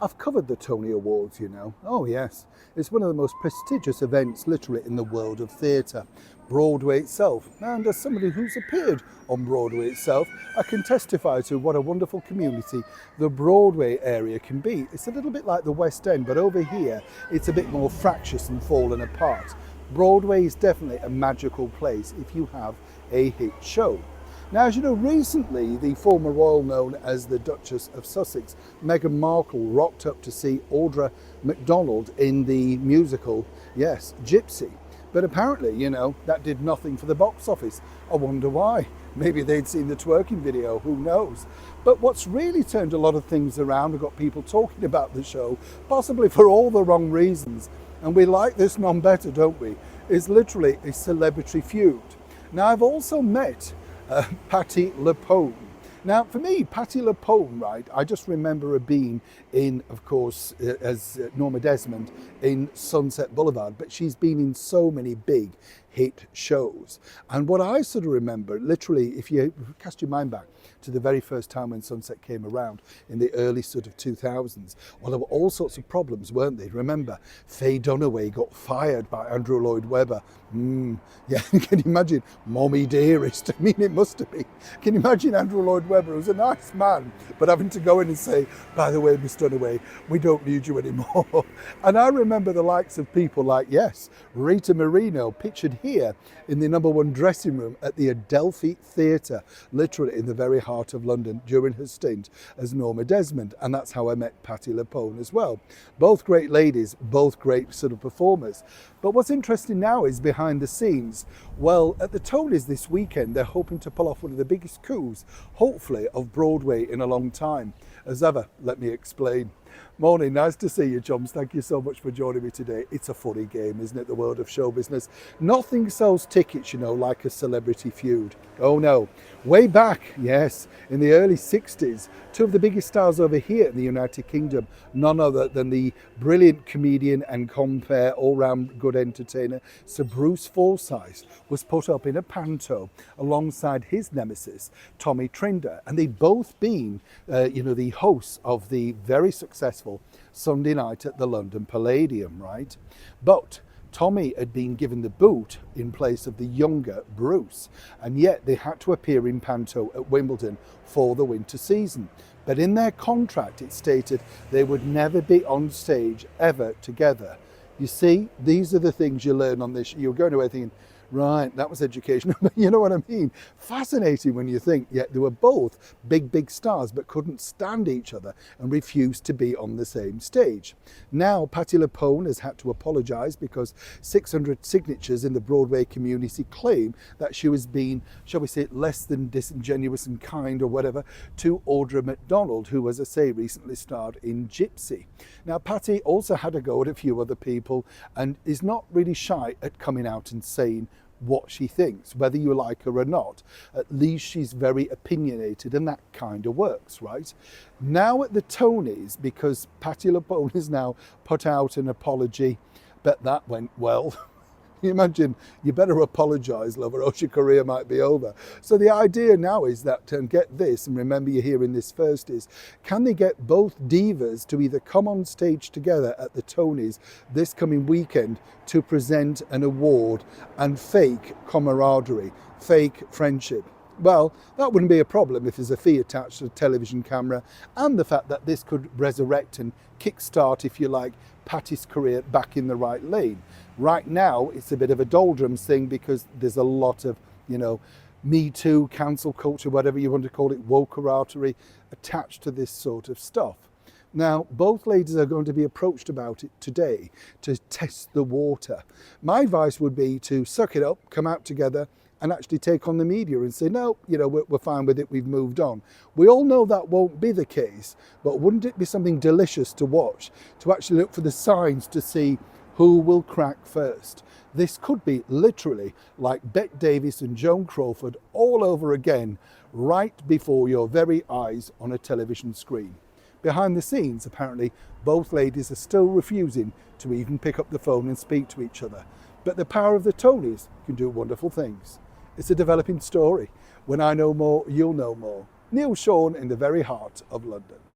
I've covered the Tony Awards, you know. Oh yes, it's one of the most prestigious events literally in the world of theatre. Broadway itself, and as somebody who's appeared on Broadway itself, I can testify to what a wonderful community the Broadway area can be. It's a little bit like the West End, but over here it's a bit more fractious and fallen apart. Broadway is definitely a magical place if you have a hit show. Now, as you know, recently the former royal known as the Duchess of Sussex, Meghan Markle, rocked up to see Audra McDonald in the musical, yes, Gypsy. But apparently, you know, that did nothing for the box office. I wonder why. Maybe they'd seen the twerking video, who knows? But what's really turned a lot of things around, we've got people talking about the show, possibly for all the wrong reasons, and we like this none better, don't we, is literally a celebrity feud. Now, I've also met Patti LuPone. Now, for me, Patti LuPone, right, I just remember her being in, of course, as Norma Desmond in Sunset Boulevard, but she's been in so many big hit shows. And what I sort of remember, literally, if you cast your mind back to the very first time when Sunset came around in the early sort of 2000s, well, there were all sorts of problems, weren't they? Remember, Faye Dunaway got fired by Andrew Lloyd Webber. Yeah, can you imagine? Mommy dearest. I mean, it must have been. Can you imagine Andrew Lloyd Webber, who's a nice man, but having to go in and say, by the way, Miss Dunaway, we don't need you anymore. And I remember the likes of people like, yes, Rita Moreno, pictured here in the #1 dressing room at the Adelphi Theatre, literally in the very heart of London during her stint as Norma Desmond. And that's how I met Patti LuPone as well. Both great ladies, both great sort of performers. But what's interesting now is behind the scenes. Well, at the Tonys this weekend, they're hoping to pull off one of the biggest coups, hopefully, of Broadway in a long time. As ever, let me explain. Morning, nice to see you, chums. Thank you so much for joining me today. It's a funny game, isn't it, the world of show business? Nothing sells tickets, you know, like a celebrity feud. Oh no. Way back, yes, in the early 60s, two of the biggest stars over here in the United Kingdom, none other than the brilliant comedian and compere, all-round good entertainer, Sir Bruce Forsyth, was put up in a panto alongside his nemesis, Tommy Trinder. And they'd both been, the hosts of the very successful Sunday night at the London Palladium, right? But Tommy had been given the boot in place of the younger Bruce, and yet they had to appear in panto at Wimbledon for the winter season. But in their contract, it stated they would never be on stage ever together. You see, these are the things you learn on this. You're going away thinking, right, that was educational. You know what I mean? Fascinating when you think, yeah, they were both big stars, but couldn't stand each other and refused to be on the same stage. Now, Patti LuPone has had to apologise because 600 signatures in the Broadway community claim that she was being, shall we say, less than disingenuous and kind or whatever to Audra McDonald, who, as I say, recently starred in Gypsy. Now, Patti also had a go at a few other people and is not really shy at coming out and saying what she thinks, whether you like her or not. At least she's very opinionated, and that kind of works, right? Now at the Tonys, because Patti LuPone has now put out an apology, but that went well. You imagine, you better apologise, lover, or your career might be over. So the idea now is that, and get this, and remember you're hearing this first, is can they get both divas to either come on stage together at the Tonys this coming weekend to present an award and fake camaraderie, fake friendship? Well, that wouldn't be a problem if there's a fee attached to a television camera, and the fact that this could resurrect and kickstart, if you like, Patti's career back in the right lane. Right now, it's a bit of a doldrums thing because there's a lot of, Me Too, cancel culture, whatever you want to call it, wokeratory attached to this sort of stuff. Now, both ladies are going to be approached about it today to test the water. My advice would be to suck it up, come out together, and actually take on the media and say, no, we're fine with it, we've moved on. We all know that won't be the case, but wouldn't it be something delicious to watch, to actually look for the signs to see who will crack first? This could be literally like Bette Davis and Joan Crawford all over again, right before your very eyes on a television screen. Behind the scenes, apparently, both ladies are still refusing to even pick up the phone and speak to each other. But the power of the Tonys can do wonderful things. It's a developing story. When I know more, you'll know more. Neil Sean in the very heart of London.